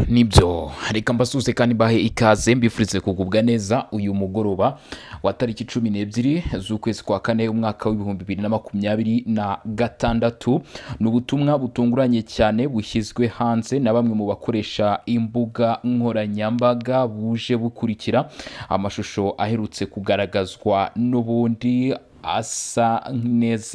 nibyo reka mbasuze kandi bahe ikaze mbifurize kugubwa neza uyu mugoroba wa tariki 12 z'ukwezi kwa kane umwaka w'ibihumbi 2026. ni ubutumwa butunguranye cyane bushyizwe hanze na bamwe mu bakoresha imbuga nkoranyambaga buje bukurikira amashusho aherutse kugaragazwa n'ubundi asa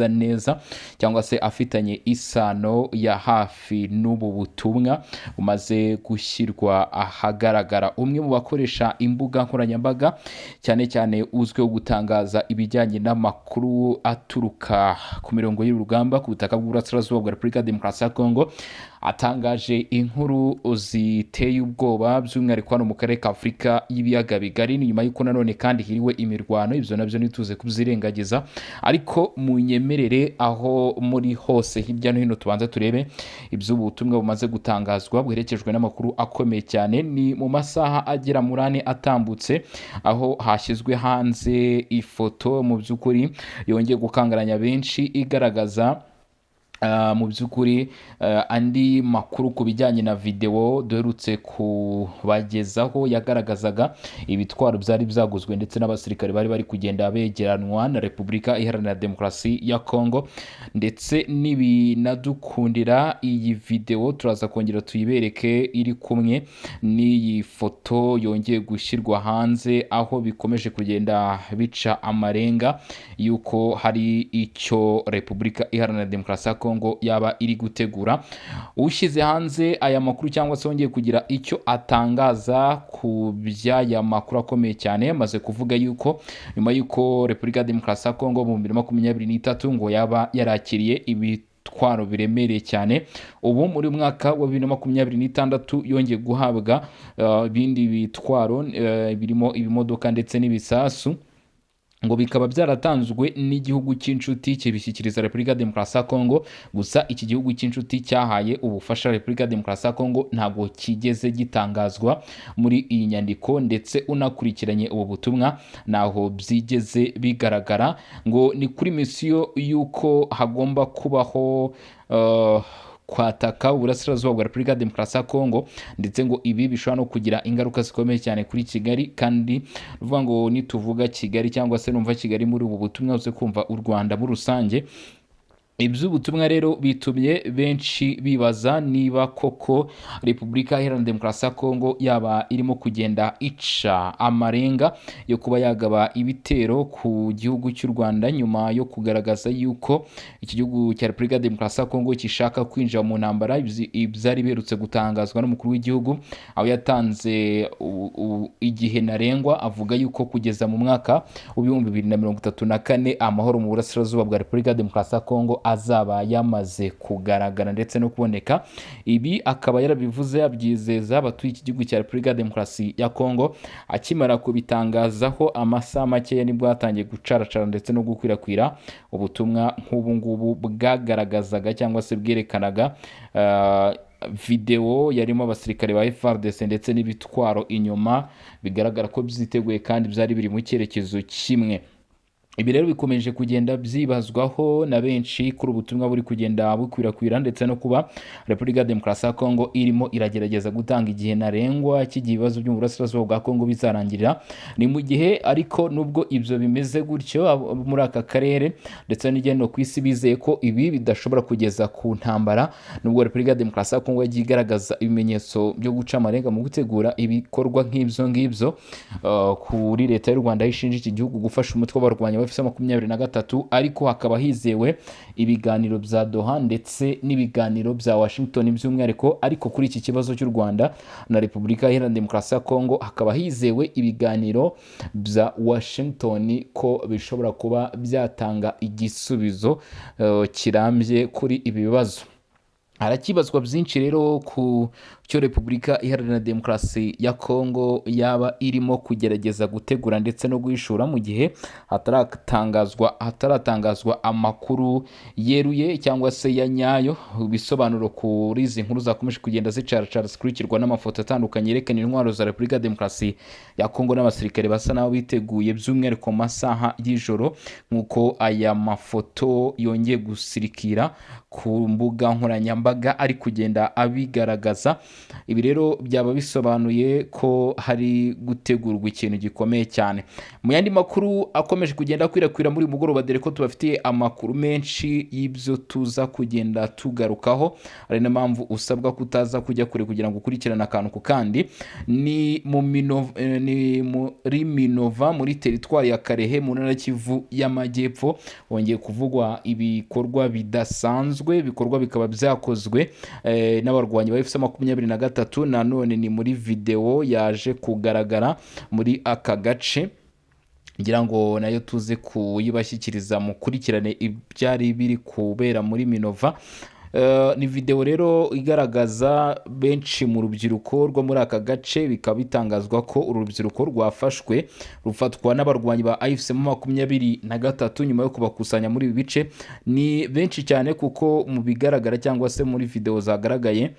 neza cyangwa se afitanye isano ya hafi n'ubu butumwa bumaze gushyirwa ahagaragara. Umwe mu bakoresha imbuga nkoranyambaga cyane cyane uzwiho gutangaza ibijyanye n'amakuru aturuka ku mirongo y'urugamba ku butaka bw'uburasirazuba bwa Repubulika ya Demokarasi ya Kongo atangaje inkuru ziteye ubwoba by'umwihariko hano mu karere ka Afurika y'ibiyaga bigari, ni nyuma y'uko nanone kandi hiriwe imirwano. Ibyo nabyo ntituze kubyirengagiza, ariko munyemerere aho muri hose hirya no hino tubanza turebe iby'ubu butumwa bumaze gutangazwa buherekejwe n'amakuru akomeye cyane. Ni mu masaha agera muri ane atambutse aho hashyizwe hanze ifoto mu by'ukuri yongeye gukangaranya benshi igaragaza mu by'ukuri andi makuru ku bijyanye na video duherutse kubagezaho yagaragazaga ibitwaro byari byaguzwe ndetse n'abasirikare bari kugenda begeranwa na Repubulika Iharanira Demokarasi ya Kongo, ndetse n'ibinadukundira iyi video turaza kongera tuyibereke iri kumwe n'iyi foto yongeye gushyirwa hanze, aho bikomeje kugenda bica amarenga yuko hari icyo Repubulika Iharanira Demokarasi ya Kongo yaba iri gutegura. Ushyize hanze aya makuru cyangwa se wongeye kugira icyo atangaza ku by'aya makuru akomeye cyane, yamaze kuvuga yuko nyuma y'uko Repubulika ya Demokarasi ya Kongo mu 2023 ngo yaba yarakiriye ibitwaro biremereye cyane, ubu muri mwaka wa 2026 yongeye guhabwa ibindi bitwaro birimo ibimodoka ndetse n'ibisasu, ngo bikaba byaratanzwe n'igihugu cy'inshuti kibishyikiriza Repubulika ya Demokarasi ya Kongo. Gusa iki gihugu cy'inshuti cyahaye ubufasha Repubulika ya Demokarasi ya Kongo ntabwo kigeze gitangazwa muri iyi nyandiko, ndetse unakurikiranye ubu butumwa naho byigeze bigaragara. Ngo ni kuri misiyo y'uko hagomba kubaho kwataka uburasirazuba bwa Repubulika ya Demokarasi ya Kongo, ndetse ngo ibi bishobora no kugira ingaruka zikomeye cyane kuri Kigali. kandi uvuga ngo nituvuga Kigali cyangwa se numva Kigali muri ubu butumwa uze kumva u Rwanda muri rusange. Iby'ubutumwa rero bitumye benshi bibaza niba koko Repubulika Iharanira Demokarasi ya Kongo yaba irimo kugenda ica amarenga yo kuba yagaba ibitero ku gihugu cy'u Rwanda, nyuma yo kugaragaza yuko iki gihugu cya Repubulika ya Demokarasi ya Kongo gishaka kwinjira mu ntambara. Ibyari biherutse gutangazwa n'umukuru w'igihugu, aho yatanze igihe ntarengwa avuga yuko kugeza mu mwaka w'ibihumbi 2034 amahoro mu burasirazuba bwa Repubulika ya Demokarasi ya Kongo azaba yamaze kugaragara ndetse no kuboneka. Ibi akaba yarabivuze yabyizeza abatuye iki gihugu cya Repubulika ya Demokarasi ya Kongo. Akimara kubitangazaho amasaha makeya nibwo hatangiye gucaracara ndetse no gukwirakwira ubutumwa nk'ubu ngubu bwagaragazaga cyangwa se bwerekanaga video yarimo abasirikare ba FARDC ndetse n'ibitwaro inyuma, bigaragara ko byiteguye kandi byari biri mu cyerekezo kimwe. Ibi rero bikomeje kugenda byibazwaho na benshi kuri ubutumwa buri kugenda bukwirakwira, ndetse no kuba Repubulika ya Demokarasi ya Kongo irimo iragerageza gutanga igihe ntarengwa cy'igihe ibibazo by'uburasirazuba bwa Kongo bizarangirira. Ni mu gihe ariko nubwo ibyo bimeze gutyo muri aka karere ndetse n'igeno ku isi bizeye ko ibi bidashobora kugeza ku ntambara, nubwo Repubulika ya Demokarasi ya Kongo yagiye igaragaza ibimenyetso byo guca amarenga mu gutegura ibikorwa nk'ibyo ngibyo. Kuri leta y'u Rwanda ishinja iki gihugu gufasha umutwe w'abarwanyi FC23, ariko hakaba hizewe ibiganiro bya Doha ndetse n'ibiganiro bya Washington by'umwihariko. Ariko kuri iki kibazo cy'u Rwanda na Repubulika Iharanira Demokarasi ya Kongo hakaba hizewe ibiganiro bya Washington ko bishobora kuba byatanga igisubizo kirambye kuri ibi bibazo. Harakibazwa byinshi rero ku cyo Repubulika Iharanira Demokarasi ya Kongo yaba irimo kugerageza gutegura ndetse no guhishura, mu gihe hataratangazwa amakuru yeruye cyangwa se ya nyayo. Bisobanuro kuri izi nkuru zakomeje kugenda zicaracara zikurikirwa n'amafoto atandukanye yerekana intwaro za Repubulika ya Demokarasi ya Kongo n'abasirikare basa naho biteguye by'umwihariko mu masaha y'ijoro, nk'uko aya mafoto yongeye gusirikira ku mbuga nkoranyambaga ari kugenda abigaragaza. ibi rero byaba bisobanuye ko hari gutegurwa ikintu gikomeye cyane. Mu yandi makuru akomeje kugenda akwirakwira muri uyu mugoroba, dore ko tubafitiye amakuru menshi y'ibyo tuza kugenda tugarukaho, ari na mpamvu usabwa kutaza kujya kure kugira ngo ukurikirane akantu ku kandi. Ni muri Minova muri teritwari ya Karehe mu ntara Kivu y'Amajyepfo hongeye kuvugwa ibikorwa bidasanzwe, ibikorwa bikaba byakozwe n'abarwanyi ba FC23. Nanone ni muri video yaje kugaragara muri aka gace, ngira ngo nayo tuze kuyibashyikiriza mukurikirane ibyari biri kubera muri Minova. Ni video rero igaragaza benshi mu rubyiruko rwo muri aka gace, bikaba bitangazwa ko uru rubyiruko rwafashwe rufatwa n'abarwanyi ba AFC23 nyuma yo kubakusanya muri ibi bice. Ni benshi cyane kuko mu bigaragara cyangwa se muri video zagaragaye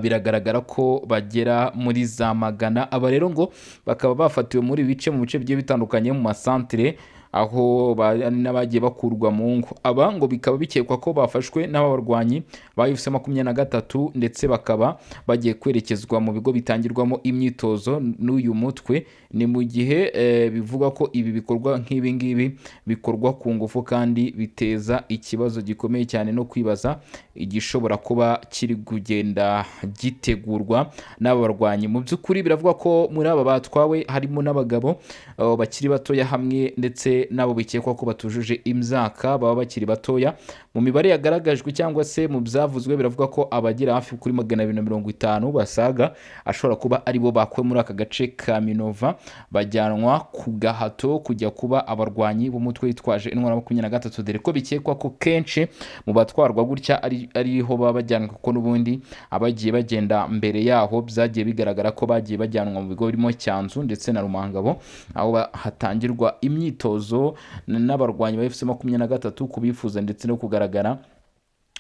biragaragara ko bagera muri za magana. Aba rero ngo bakaba bafatiwe muri bice mu bice bigiye bitandukanye mu masantere, aho n'abagiye bakurwa mu ngo. Aba ngo bikaba bikekwa ko bafashwe n'abarwanyi ba FC23 ndetse bakaba bagiye kwerekezwa mu bigo bitangirwamo imyitozo n'uyu mutwe. Ni mu gihe bivuga ko ibi bikorwa nk'ibi ngibi bikorwa ku ngufu kandi biteza ikibazo gikomeye cyane no kwibaza igishobora kuba kiri kugenda gitegurwa n'aba barwanyi. Mu by'ukuri biravuga ko muri aba batwawe harimo n'abagabo bakiri batoya hamwe ndetse nabo bikekwa ko batujuje imyaka, baba bakiri batoya. Mu mibare yagaragajwe cyangwa se mu byavuzwe biravuga ko abagera hafi kuri 250 basaga ashobora kuba aribo bakuwe muri aka gace ka Minova bajyanwa ku gahato kujya kuba abarwanyi b'umutwe witwaje intwaro 23, dore ko bikekwa ko kenshi mu batwarwa gutya ariho baba bajyanwa, kuko n'ubundi abagiye bagenda mbere yaho byagiye bigaragara ko bagiye bajyanwa mu bigo birimo Cyanzu ndetse na Rumangabo, aho hatangirwa imyitozo n'abarwanyi ba FC23 kubifuza ndetse no kugaragara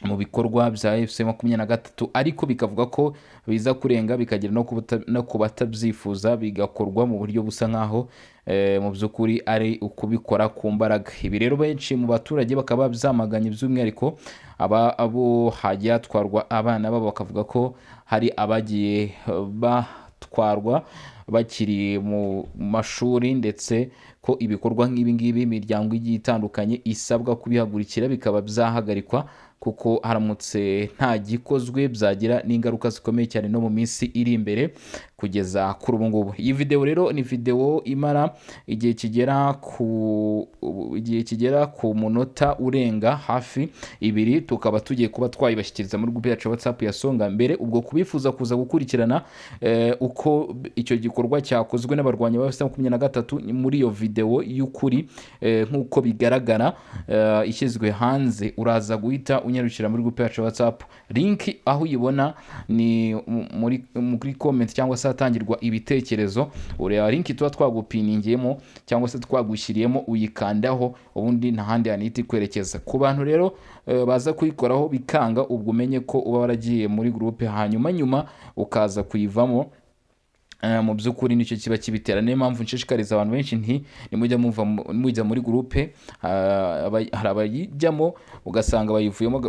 mu bikorwa bya FC23, ariko bikavuga ko biza kurenga bikagera no kubatabyifuza bigakorwa mu buryo busa nkaho mu by'ukuri ari ukubikora ku mbaraga. Ibi rero benshi mu baturage bakaba byamaganye, by'umwihariko abo hajya hatwarwa abana babo, bakavuga ko hari abagiye batwarwa bakiri mu mashuri ndetse ko ibikorwa nk'ibi ngibi imiryango igiye itandukanye isabwa kubihagurikira bikaba byahagarikwa, kuko haramutse nta gikozwe byagira n'ingaruka zikomeye cyane no mu minsi iri imbere kugeza kuri ubu ngubu. Iyi video rero ni video imara igihe kigera ku munota urenga hafi 2, tukaba tugiye kuba twayibashyikiriza muri group yacu WhatsApp ya Songa Mbere. Ubwo kubifuza kuza gukurikirana uko icyo gikorwa cyakozwe n'abarwanyi ba FC23 muri iyo video y'ukuri nk'uko bigaragara ishyizwe hanze, uraza guhita unyarukira muri group yacu WhatsApp. Link aho uyibona ni muri comment cyangwa se hatangirwa ibitekerezo. Ureba link tuba twagupiningiyemo cyangwa se twagushyiriyemo, uyikandaho ubundi ntahandi haniti kwerekeza. Ku bantu rero baza kuyikoraho bikanga, ubwo umenye ko uba waragiye muri group hanyuma ukaza kuyivamo. Mu by'ukuri nicyo kiba kibitera. Niyo mpamvu nshishikariza abantu benshi nti nimujya muri groupe, hari abayijyamo ugasanga bayivuyemo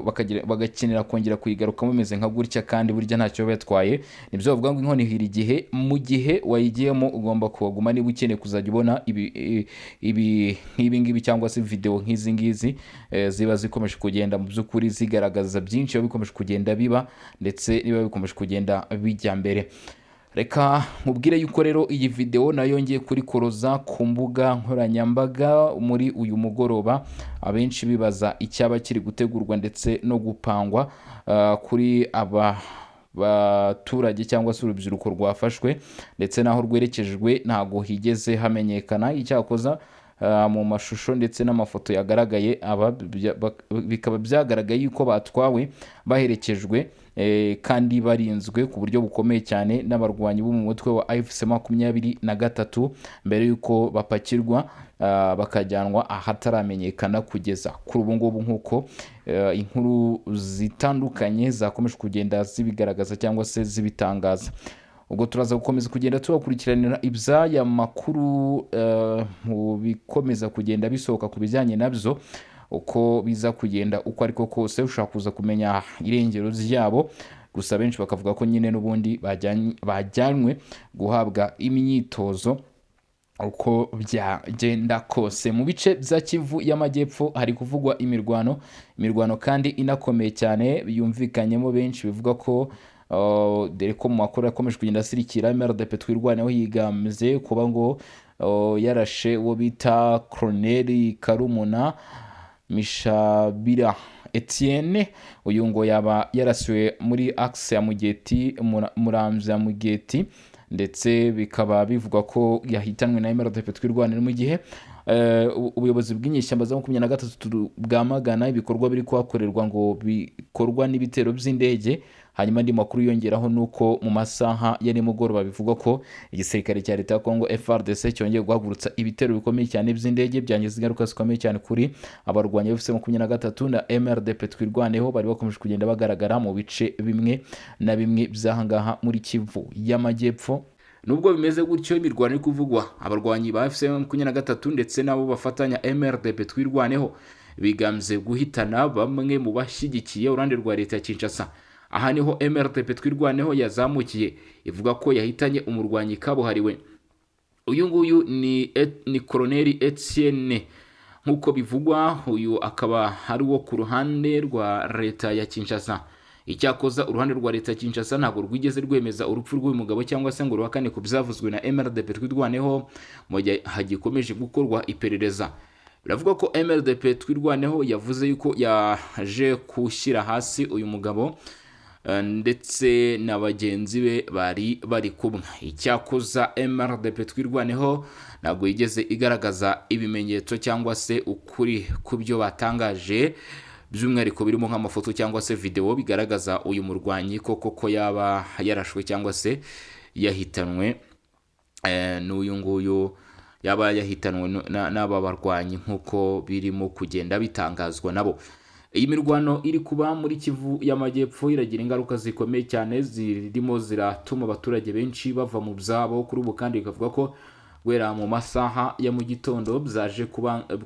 bagakenera kongera kuyigarukamo bimeze nka gutya, kandi burya ntacyo batwaye. Nibyo bavuga ngo inkoni ihira igihe. Mu gihe wayigiyemo ugomba kuhaguma niba ukeneye kuzajya ubona ibi ngibi cyangwa se video nk'izi ngizi ziba zikomeje kugenda mu by'ukuri zigaragaza byinshi biba bikomeje kugenda biba ndetse niba bikomeje kugenda bijya mbere. Reka nkubwire yuko rero iyi video nayo ngiye kuri koroza ku mbuga nkoranyambaga muri uyu mugoroba, abenshi bibaza icyaba kiri gutegurwa ndetse no gupangwa kuri aba baturage cyangwa se urubyiruko rwafashwe ndetse naho rwerekejwe ntago higeze hamenyekana. Icyakoza mu mashusho ndetse n'amafoto yagaragaye bikaba byagaragaye yuko batwawe baherekejwe kandi barinzwe ku buryo bukomeye cyane n'abarwanyi bo mu mutwe wa AFC23 mbere yuko bapakirwa bakajyanwa ahataramenyekana kugeza kuri ubu ngubu, nk'uko inkuru zitandukanye zakomeje kugenda zibigaragaza cyangwa se zibitangaza. Ubwo turaza gukomeza kugenda tubakurikiranira iby'aya makuru mu bikomeza kugenda bisohoka ku bijyanye nabyo, uko biza kugenda uko ariko kose ushaka kuza kumenya irengero ryabo. gusa benshi bakavuga ko nyine n'ubundi bajyanwe guhabwa imyitozo uko byagenda kose. Mu bice bya Kivu y'Amajyepfo hari kuvugwa imirwano kandi inakomeye cyane yumvikanyemo benshi bivuga ko dore ko mu makuru yakomeje kugenda asirikira MRDP twirwaneho yigamze kuba ngo yarashe uwo bita Colonel Karumuna Mishabira Etienne, uyu ngo yaba yarasiwe muri axe ya Mugeti Muramvya Mugeti, ndetse bikaba bivugwa ko yahitanwe na MRDP twirwanira mu gihe ubuyobozi bw'inyeshyamba za 23 bwamagana ibikorwa biri kuhakorerwa ngo bikorwa n'ibitero by'indege. Hanyuma andi makuru yongeraho nuko mu masaha ya nimugoroba bivugwa ko igisirikare cya leta ya Kongo FARDC cyongeye guhagurutsa ibitero bikomeye cyane by'indege byangiza ingaruka zikomeye cyane kuri abarwanya FC23 na MRDP twirwaneho bari bakomeje kugenda bagaragara mu bice bimwe na bimwe by'ahangaha muri Kivu y'Amajyepfo. Nubwo bimeze gutyo, imirwano iri kuvugwa, abarwanyi ba FC23 ndetse nabo bafatanya MRDP twirwaneho bigamze guhitana bamwe mu bashyigikiye urande rwa leta ya Kinshasa. Aha niho MRDP twirwaneho yazamukiye ivuga ko yahitanye umurwanyi kabuhariwe. Uyu nguyu ni Colonel Etienne nkuko bivugwa, uyu akaba ari wo ku ruhande rwa leta ya Kinshasa. Icyakoza uruhande rwa leta ya Kinshasa ntabwo rwigeze rwemeza urupfu rw'uyu mugabo cyangwa se ngo ruhakane ku byavuzwe na MRDP twirwaneho mu gihe hagikomeje gukorwa iperereza. Biravuga ko MRDP twirwaneho yavuze yuko yaje kushyira hasi uyu mugabo ndetse na bagenzi be bari kumwe. Icyakoza MRDP twirwaneho ntabwo yigeze igaragaza ibimenyetso cyangwa se ukuri ku byo batangaje, by'umwihariko birimo nk'amafoto cyangwa se video bigaragaza uyu murwanyi ko yaba yarashwe cyangwa se yahitanwe n'uyu nguyu, yaba yahitanwe n'aba barwanyi nk'uko birimo kugenda bitangazwa nabo. Iyi mirwano iri kuba muri Kivu y'Amajyepfo iragira ingaruka zikomeye cyane zirimo ziratuma abaturage benshi bava mu byabo kuri ubu, kandi bikavuga ko guhera mu masaha ya mu gitondo byaje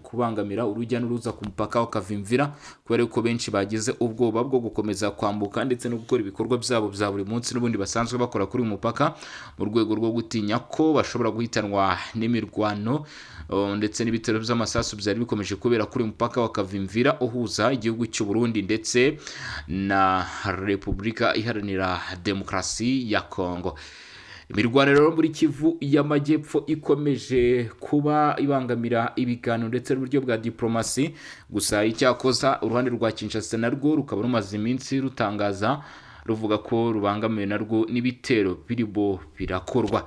kubangamira urujya n'uruza ku mupaka wa Kavimvira, kubera ko benshi bagize ubwoba bwo gukomeza kwambuka ndetse no gukora ibikorwa byabo bya buri munsi n'ubundi basanzwe bakora kuri uyu mupaka, mu rwego rwo gutinya ko bashobora guhitanwa n'imirwano ndetse n'ibitero by'amasasu byari bikomeje kubera kuri uyu mupaka wa Kavimvira uhuza igihugu cy'u Burundi ndetse na Repubulika Iharanira Demokarasi ya Kongo. Imirwano rero muri Kivu y'Amajyepfo ikomeje kuba ibangamira ibiganiro ndetse n'uburyo bwa diplomasi. Gusa icyakoza uruhande rwa Kinshasa narwo rukaba rumaze iminsi rutangaza ruvuga ko rubangamiwe narwo n'ibitero birimo birakorwa.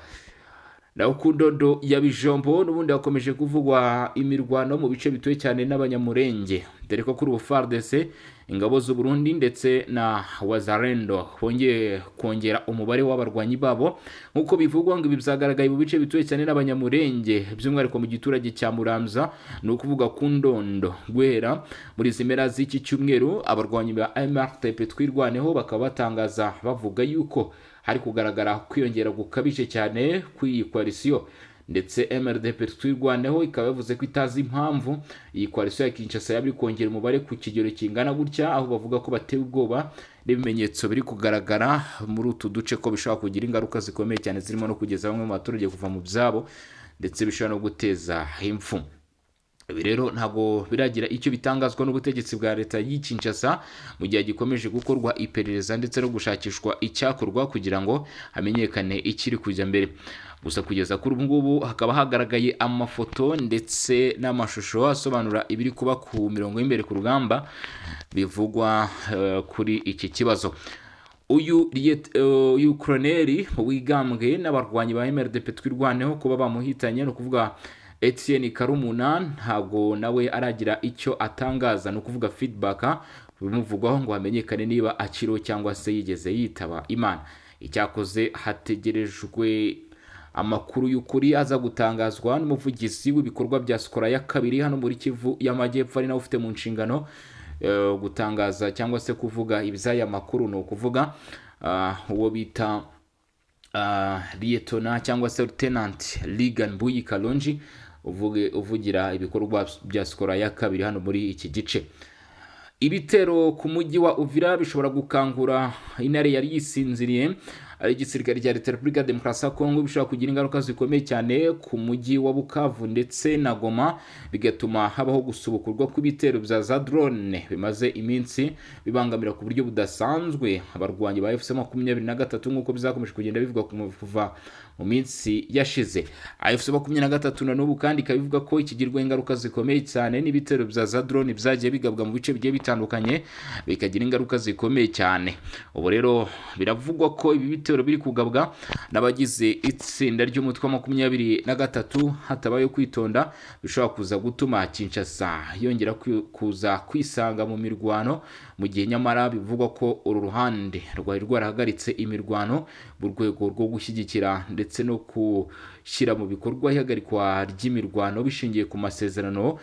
Naho ku ndondo ya Bijombo n'ubundi hakomeje kuvugwa imirwano mu bice bituwe cyane n'abanyamurenge, dore ko kuri FARDC, ingabo z'u Burundi ndetse na Wazalendo bongeye kongera umubare w'abarwanyi babo. Nkuko bivugwa ngo ibi byagaragaye mu bice bituwe cyane n'abanyamurenge, by'umwihariko mu giturage cya Muramza, ni ukuvuga ku ndondo. Guhera muri zimera z'iki cyumweru abarwanyi ba MRDP twirwaneho bakaba batangaza bavuga yuko hari kugaragara kwiyongera gukabije cyane kw'iyi coalition, ndetse MRDP twirwaneho ikaba yavuze ko itazi impamvu iyi coalition ya Kinshasa yabiri kongera umubare ku kigero kingana gutya, aho bavuga ko batewe ubwoba n'ibimenyetso biri kugaragara muri utu duce ko bishobora kugira ingaruka zikomeye cyane zirimo no kugeza bamwe mu baturage kuva mu byabo ndetse bishobora no guteza impfu. Ibi rero ntabwo biragira icyo bitangazwa n'ubutegetsi bwa leta y'i Kinshasa mu gihe gikomeje gukorwa iperereza ndetse no gushakishwa icyakorwa kugira ngo hamenyekane ikiri kujya mbere. Gusa kugeza kuri ubu ngubu hakaba hagaragaye amafoto ndetse n'amashusho asobanura ibiri kuba ku mirongo y'imbere ku rugamba bivugwa kuri iki kibazo. Uyu Colonel wigambwe n'abarwanyi ba MRDP twirwaneho kuba bamuhitanye, no kuvuga Etienne Karumuna, ntabwo nawe aragira icyo atangaza, no kuvuga feedback bimuvugwaho ngo hamenyekane niba akiriho cyangwa se yigeze yitaba Imana. Icyakoze hategerejwe amakuru y'ukuri aza gutangazwa n'umuvugizi w'ibikorwa bya Skora ya kabiri hano muri Kivu y'Amajyepfo, ari nawe ufite mu nshingano gutangaza cyangwa se kuvuga iby'aya makuru, no kuvuga uwo bita Lieutenant cyangwa se Lieutenant Ligan Buyi Kalonji uvugira ibikorwa bya Skora ya kabiri hano muri iki gice. Ibitero ku mujyi wa Uvira bishobora gukangura intare yari yisinziriye. Igisirikare cya Leta ya Repubulika ya Demokarasi ya Kongo bishobora kugira ingaruka zikomeye cyane ku mujyi wa Bukavu ndetse na Goma, bigatuma habaho gusubukurwa kw'ibitero bya za drone bimaze iminsi bibangamira ku buryo budasanzwe abarwanyi ba FC23 nk'uko bizakomeje kugenda bivugwa kuva mu minsi yashize. FC23 na n'ubu kandi ikaba ivuga ko ikigirwa ingaruka zikomeye cyane n'ibitero bya za drone byagiye bigabwa mu bice bigiye bitandukanye, bikagira ingaruka zikomeye cyane. Ubu rero biravugwa ko ibi bitero biri kugabwa n'abagize itsinda ry'umutwe wa 23 hatabaye kwitonda, bishobora kuza gutuma Kinshasa yongera kuza kwisanga mu mirwano, mu gihe nyamara bivugwa ko uru ruhande rwari rwarahagaritse imirwano mu rwego rwo gushyigikira ndetse no gushyira mu bikorwa ihagarikwa ry'imirwano bishingiye ku masezerano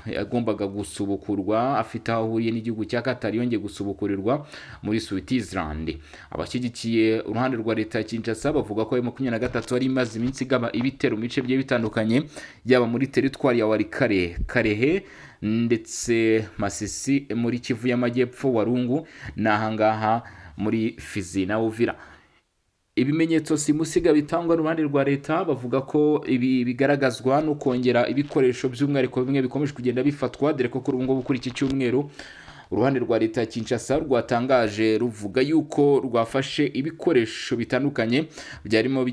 yagombaga gusubukurwa afite aho ahuriye n'igihugu cya Qatar yongeye gusubukurirwa muri Switzerland. Abashyigikiye uruhande rwa leta ya Kinshasa bavuga ko M23 ari imaze iminsi igaba ibitero mu bice bigiye bitandukanye, yaba muri teritwari ya Walikale, Karehe ndetse Masisi muri Kivu y'Amajyepfo, Walungu n'ahangaha muri Fizi na Uvira. Ibimenyetso simusiga bitangwa n'uruhande rwa leta bavuga ko ibi bigaragazwa no kongera ibikoresho by'umwihariko bimwe bikomeje kugenda bifatwa, dore ko kuri ubu ngubu kuri iki cyumweru uruhande rwa leta ya Kinshasa rwatangaje ruvuga yuko rwafashe ibikoresho bitandukanye byarimo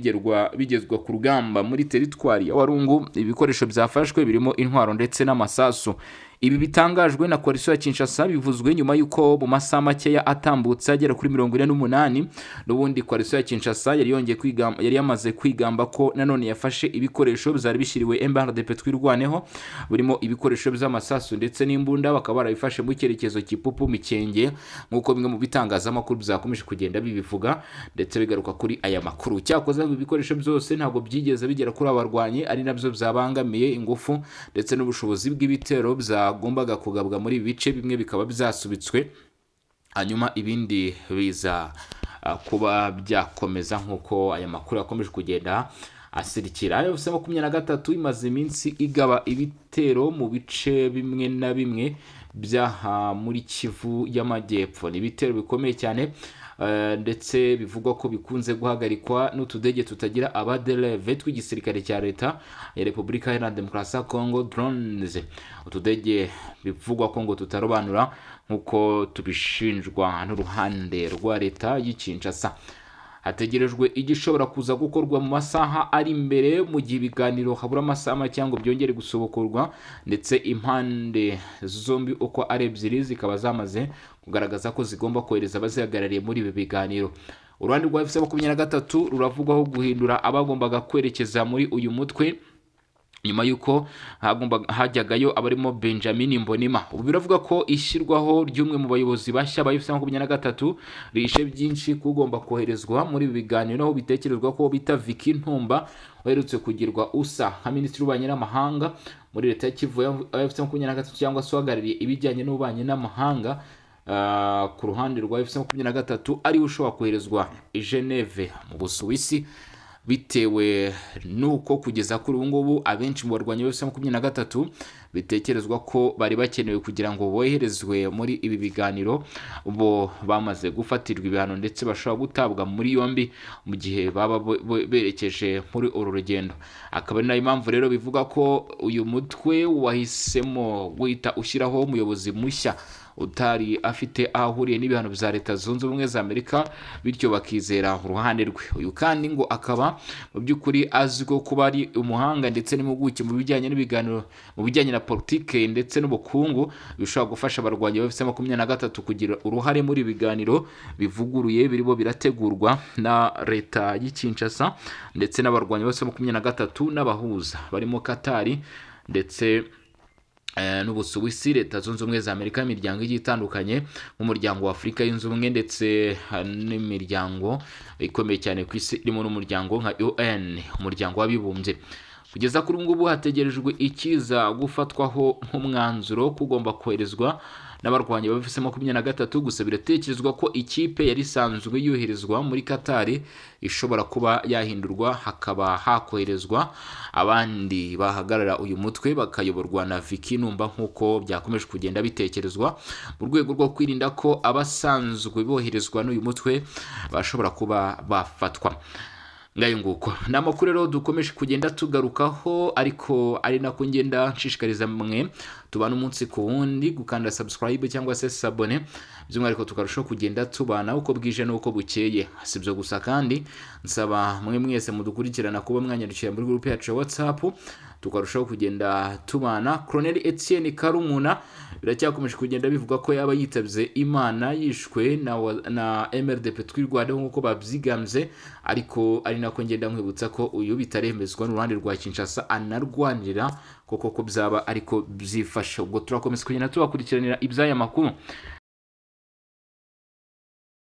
bigezwa ku rugamba muri teritwari ya Walungu. Ibikoresho byafashwe birimo intwaro ndetse n'amasasu. Ibi bitangajwe na koalisiyo ya Kinshasa bivuzwe nyuma yuko mu masaha makeya atambutse agera kuri 48 n'ubundi koalisiyo ya Kinshasa yari yamaze kwigamba ko nanone yafashe ibikoresho bizari bishyiriwe MBRDP twirwaneho, burimo ibikoresho by'amasasu ndetse n'imbunda, bakaba barabifashe mu cyerekezo Kipupu Mikenge nk'uko bimwe mu bitangazamakuru byakomeje kugenda bibivuga ndetse bigaruka kuri aya makuru. Cyakoze ibi bikoresho byose ntabwo byigeze bigera kuri abarwanyi, ari nabyo byabangamiye ingufu ndetse n'ubushobozi bw'ibitero byagombaga kugabwa muri ibi bice, bimwe bikaba byasubitswe hanyuma ibindi biza kuba byakomeza nk'uko aya makuru yakomeje kugenda asirikira. FC23 imaze iminsi igaba ibitero mu bice bimwe na bimwe byaha muri Kivu y'Amajyepfo. Ni ibitero bikomeye cyane ndetse bivugwa ko bikunze guhagarikwa n'utudege tutagira abadereve tw'igisirikare cya leta ya Repubulika Iharanira Demokarasi ya Kongo, drones. Utudege bivugwa ko ngo tutarobanura nk'uko tubishinjwa n'uruhande rwa leta y'Kinshasa. Hategerejwe igishobora kuza gukorwa mu masaha ari imbere, mu gihe ibiganiro habura amasaha make ngo byongere gusobokorwa, ndetse impande zombi uko ari ebyiri zikaba zamaze kugaragaza ko zigomba kohereza abazihagarariye muri ibi biganiro. Uruhande rwa FC23 ruravugwaho guhindura abagombaga kwerekeza muri uyu mutwe nyuma yuko hajyagayo abarimo Benjamin Mbonima. Ubu biravuga ko ishyirwaho ry'umwe mu bayobozi bashya ba FC23 rishe byinshi kugomba koherezwa muri ibi biganiro, aho bitekerezwa ko bita Vicky Ntumba uherutse kugirwa usa nka minisitiri w'ububanyi n'amahanga muri leta ya Kivu ya FC23 cyangwa se uhagarariye ibijyanye n'ububanyi n'amahanga ku ruhande rwa FC23 ari ushobora koherezwa i Geneve mu Busuwisi, bitewe nuko kugeza kuri ubu ngubu abenshi mu barwanyi ba FC23 bitekerezwa ko bari bakenewe kugira ngo boherezwe muri ibi biganiro, bo bamaze gufatirwa ibihano ndetse bashobora gutabwa muri yombi mu gihe baba berekeje muri uru rugendo. Akaba ari nayo impamvu rero bivuga ko uyu mutwe wahisemo guhita ushyiraho umuyobozi mushya utari afite ahuriye n'ibihano bya Leta Zunze Ubumwe za Amerika, bityo bakizera uruhande rwe. Uyu kandi ngo akaba mu by'ukuri azwiho kuba ari umuhanga ndetse n'impuguke mu bijyanye n'ibiganiro, mu bijyanye na politike ndetse n'ubukungu, bishobora gufasha abarwanyi ba FC23 kugira uruhare muri biganiro bivuguruye birimo birategurwa na leta y'Kinshasa ndetse n'abarwanyi ba FC23 n'abahuza barimo Qatar ndetse n'Ubusuwisi, Leta Zunze Ubumwe za Amerika, imiryango igiye itandukanye nk'umuryango wa Afurika yunze ubumwe ndetse n'imiryango ikomeye cyane ku isi irimo n'umuryango nka UN, umuryango w'abibumbye. Kugeza kuri ubu ngubu hategerejwe ikiza gufatwaho nk'umwanzuro kugomba koherezwa n'abarwanyi ba FC23 gusa biratekerezwa ko ikipe yari isanzwe yoherezwa muri Qatar ishobora kuba yahindurwa hakaba hakoherezwa abandi bahagarara uyu mutwe bakayoborwa na Vicky Numba nk'uko byakomeje kugenda bitekerezwa mu rwego rwo kwirinda ko abasanzwe boherezwa n'uyu mutwe bashobora kuba bafatwa. Ngayo nguko ni amakuru rero dukomeje kugenda tugarukaho, ariko ari nako ngenda nshishikariza mwe tubana umunsi ku wundi gukanda subscribe cyangwa se sabone, by'umwihariko tukarushaho kugenda tubana uko bwije n'uko bukeye. Sibyo gusa kandi nsaba mwe mwese mudukurikirana kuba mwanyarukira muri groupe yacu ya WhatsApp tukarushaho kugenda tubana. Colonel Etienne Karumuna biracyakomeje kugenda bivuga ko yaba yitabye Imana yishwe na MRDP twirwanda nk'uko babyigamze, ariko ari nako ngenda nkwibutsa ko uyu bitaremezwa n'uruhande rwa Kinshasa anarwanira koko ko byaba ariko byifasha. Ubwo turakomeza kugenda tubakurikiranira iby'aya makuru.